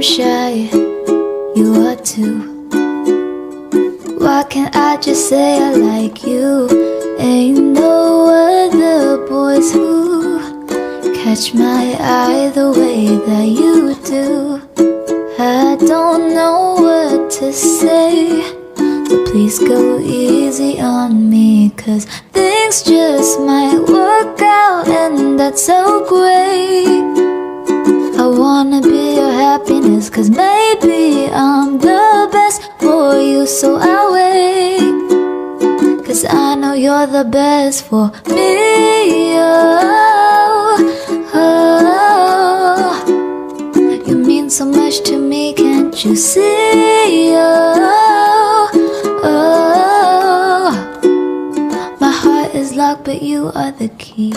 shy, you are too. Why can't I just say I like you? Ain't no other boys who catch my eye the way that you do. I don't know what to say, so please go easy on me, 'cause things just might work out and that's so great. I wanna be your happiness, 'cause maybe I'm the best for you, so I'll wait, 'cause I know you're the best for me. Oh, oh, you mean so much to me, can't you see? Oh, oh, my heart is locked but you are the key.